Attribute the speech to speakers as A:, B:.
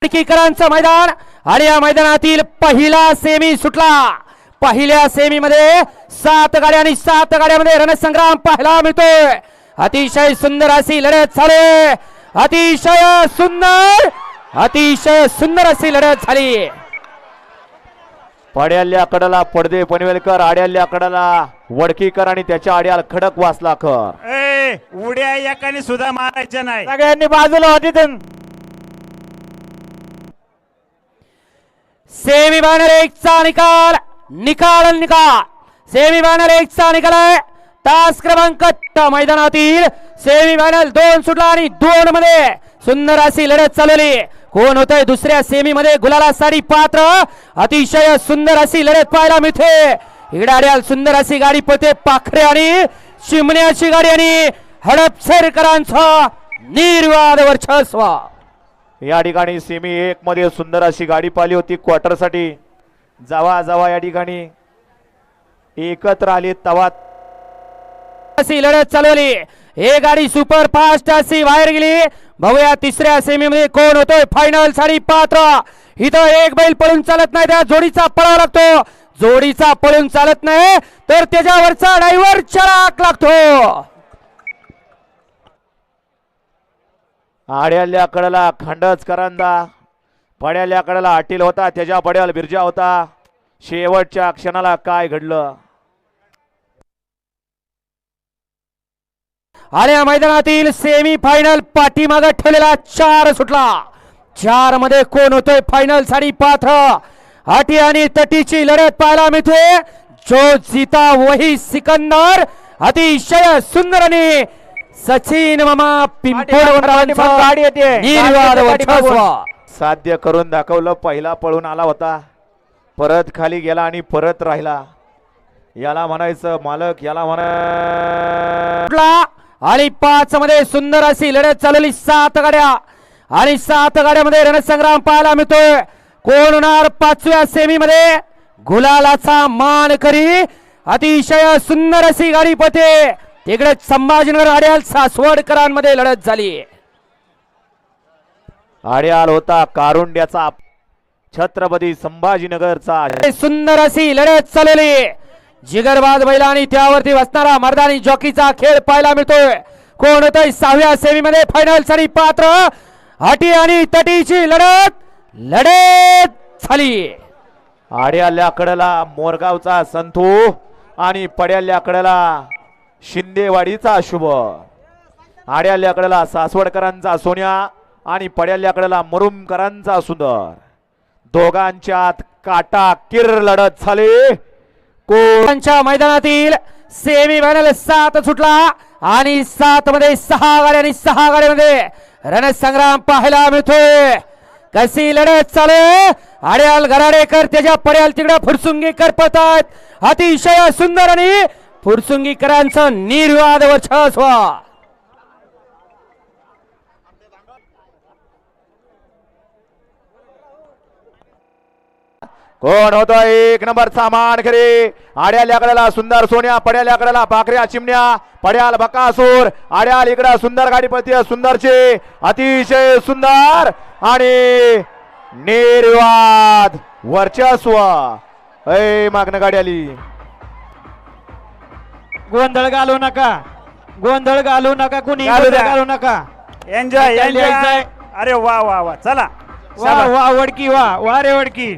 A: वडकीकरांचं मैदान आणि या मैदानातील पहिला सेमी सुटला। पहिल्या सेमी मध्ये 7 गाड्या आणि 7 गाड्यामध्ये रणसंग्राम पाहायला मिळतोय। अतिशय सुंदर अशी लढत झाली, अतिशय सुंदर अशी लढत झाली।
B: पड्याल्या कडाला पडदे पनवेलकर, आड्याल्या कडाला वडकीकर आणि त्याच्या आड्याला खडक वासलाकर।
C: उड्या एकाने सुद्धा मारायच्या नाही,
D: सगळ्यांनी बाजूला होती।
A: सेमी फायनल 1 चा निकाल सेमी फायनल 1 चा निकाल आहे। तास क्रमांक मैदानातील सेमी फायनल 2 सुटला आणि 2 मध्ये सुंदर अशी लढत चालवली। कोण होतंय दुसऱ्या सेमी मध्ये गुलालासाठी पात्र? अतिशय सुंदर अशी लढत पाहायला मिळते। इडाड्याल सुंदर अशी गाडी पळते, पाखरे आणि चिमण्याची गाडी आणि हडपसरकरांचा निर्वाद वर्चस्व।
B: या ठिकाणी सेमी 1 मध्ये सुंदर अशी गाडी पाहिली होती क्वार्टर साठी। जावा या ठिकाणी एकत्र आली तवा
A: अशी लढत चालवली। हे गाडी सुपर फास्ट अशी बाहेर गेली। बघूया तिसऱ्या सेमी मध्ये कोण होतोय फायनल साठी पात्र। इथं एक बैल पळून चालत नाही, त्या जोडीचा पळावा लागतो। जोडीचा पळून चालत नाही तर त्याच्यावरचा ड्रायव्हर चराक लागतो।
B: आड्याल्या कडाला खंडच करंदा, पड्याल्या कडाला अटील होता, त्याच्या पड्याला बिरजा होता। शेवटच्या क्षणाला काय घडलं?
A: आणि या मैदानातील सेमी फायनल पाठीमागे ठेवलेला 4 सुटला। 4 मध्ये कोण होतोय फायनल साठी पात्र? अटी आणि तटीची लढत पाहायला मिळते। जो जीता वही सिकंदर। अतिशय सुंदर आणि सचिन मामा पिंपोडकरांचा निर्वाद वर्चस्व
B: साध्य करून दाखवलं। पहिला पळून आला होता, परत खाली गेला आणि परत राहिला। याला म्हणायचं मालक, याला म्हणायचं।
A: आणि 5 मध्ये सुंदर अशी लढत चालवली। 7 गाड्या आणि 7 गाड्यामध्ये रणसंग्राम पाहायला मिळतोय। कोण होणार 5व्या सेमी मध्ये गुलालाचा मान करी? अतिशय सुंदर अशी गाडी पळते। तिकडे संभाजीनगर आड्याल सासवडकरांमध्ये लढत झाली।
B: आड्याल होता कारुंड्याचा, छत्रपती संभाजीनगरचा।
A: सुंदर अशी लढत चालवली। जिगरबाज बैल आणि त्यावरती बसणारा मर्दानी जॉकीचा खेळ पाहायला मिळतोय। कोण होतंय 6व्या सेमी मध्ये फायनल साठी पात्र? अटी आणि तटीची लढत झाली।
B: आड्याल्या कडेला मोरगावचा संतू आणि पड्याल्या कडेला शिंदेवाडीचा शुभ। आड्याल्या कडेला सासवडकरांचा सोन्या आणि पड्याल्या कडेला मुरुमकरांचा सुंदर। दोघांच्यात काटा किर लढत झाली।
A: कोणच्या मैदानातील सेमी फायनल 7 सुटला आणि 7 मध्ये 6 गाड्या आणि 6 गाड्यामध्ये रणसंग्राम पाहायला मिळतोय। कशी लढत चालू? आड्याल गराडेकर त्याच्या पड्याल तिकडे फुरसुंगीकर पळतात। अतिशय सुंदर आणि फुरसुंगीकरांचं निर्वाद वर्चस्व।
B: कोण होतो 1 नंबरचा मानकरी? आड्याल्या कडेला सुंदर सोन्या, पड्याल्या कडेला पाखऱ्या चिमण्या, पड्याल बकासूर। आड्याल इकडे सुंदर गाडी पळते, सुंदरची अतिशय सुंदर आणि निर्वाद वर्चस्व। मागणं गाडी आली।
D: गोंधळ घालू नका कुणी घालू नका।
C: एन्जॉय। अरे वा वा वा, चला
D: वा वा वडकी, वा रे वडकी।